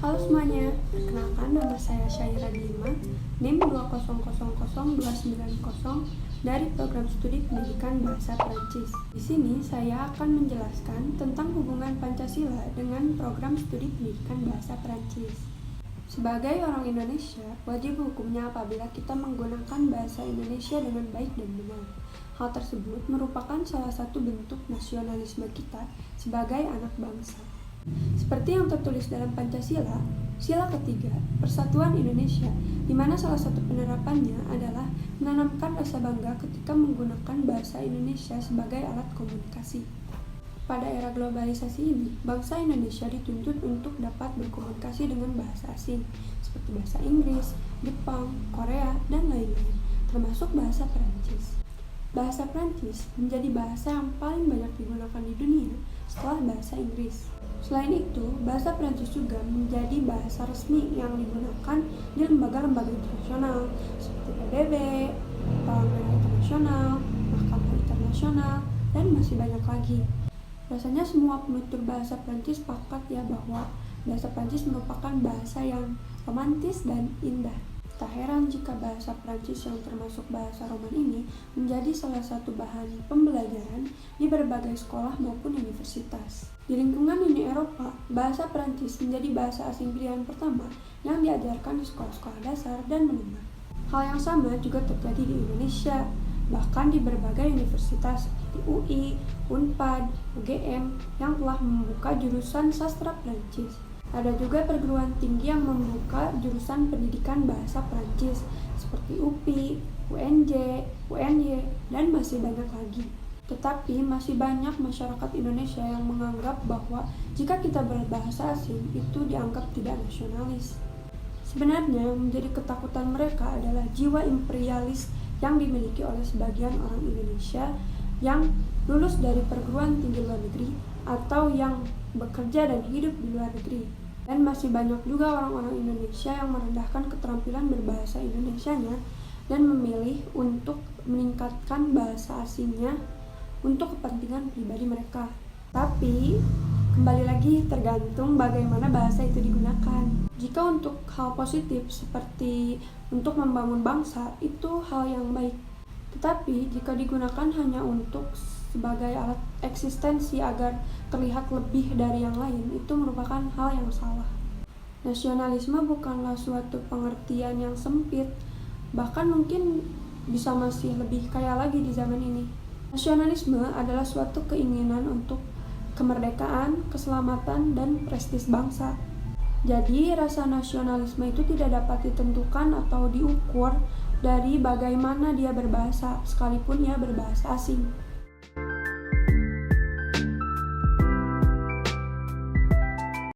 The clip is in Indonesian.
Halo semuanya, perkenalkan nama saya Syaira Dima, NIM 2000290 dari Program Studi Pendidikan Bahasa Perancis. Di sini saya akan menjelaskan tentang hubungan Pancasila dengan Program Studi Pendidikan Bahasa Perancis. Sebagai orang Indonesia, wajib hukumnya apabila kita menggunakan bahasa Indonesia dengan baik dan benar. Hal tersebut merupakan salah satu bentuk nasionalisme kita sebagai anak bangsa. Seperti yang tertulis dalam Pancasila, sila ketiga, Persatuan Indonesia, di mana salah satu penerapannya adalah menanamkan rasa bangga ketika menggunakan bahasa Indonesia sebagai alat komunikasi. Pada era globalisasi ini, bangsa Indonesia dituntut untuk dapat berkomunikasi dengan bahasa asing, seperti bahasa Inggris, Jepang, Korea, dan lain-lain, termasuk bahasa Perancis. Bahasa Perancis menjadi bahasa yang paling banyak digunakan di dunia setelah bahasa Inggris. Selain itu, bahasa Perancis juga menjadi bahasa resmi yang digunakan di lembaga-lembaga internasional seperti PBB, Palang Merah Internasional, Mahkamah Internasional, dan masih banyak lagi. Rasanya semua penutur bahasa Perancis sepakat ya bahwa bahasa Perancis merupakan bahasa yang romantis dan indah. Tak heran jika bahasa Perancis yang termasuk bahasa Roman ini menjadi salah satu bahan pembelajaran di berbagai sekolah maupun universitas. Di lingkungan Uni Eropa, bahasa Perancis menjadi bahasa asing pilihan pertama yang diajarkan di sekolah-sekolah dasar dan menengah. Hal yang sama juga terjadi di Indonesia, bahkan di berbagai universitas seperti UI, Unpad, UGM yang telah membuka jurusan sastra Perancis. Ada juga perguruan tinggi yang membuka jurusan pendidikan bahasa Perancis seperti UPI, UNJ, UNY, dan masih banyak lagi. Tetapi masih banyak masyarakat Indonesia yang menganggap bahwa jika kita berbahasa asing itu dianggap tidak nasionalis. Sebenarnya yang menjadi ketakutan mereka adalah jiwa imperialis yang dimiliki oleh sebagian orang Indonesia yang lulus dari perguruan tinggi luar negeri atau yang bekerja dan hidup di luar negeri. Dan masih banyak juga orang-orang Indonesia yang merendahkan keterampilan berbahasa Indonesianya dan memilih untuk meningkatkan bahasa asingnya untuk kepentingan pribadi mereka. Tapi, kembali lagi tergantung bagaimana bahasa itu digunakan. Jika untuk hal positif seperti untuk membangun bangsa, itu hal yang baik. Tetapi, jika digunakan hanya untuk sebagai alat eksistensi agar terlihat lebih dari yang lain, itu merupakan hal yang salah. Nasionalisme bukanlah suatu pengertian yang sempit, bahkan mungkin bisa masih lebih kaya lagi di zaman ini. Nasionalisme adalah suatu keinginan untuk kemerdekaan, keselamatan, dan prestis bangsa. Jadi, rasa nasionalisme itu tidak dapat ditentukan atau diukur dari bagaimana dia berbahasa, sekalipun ia berbahasa asing.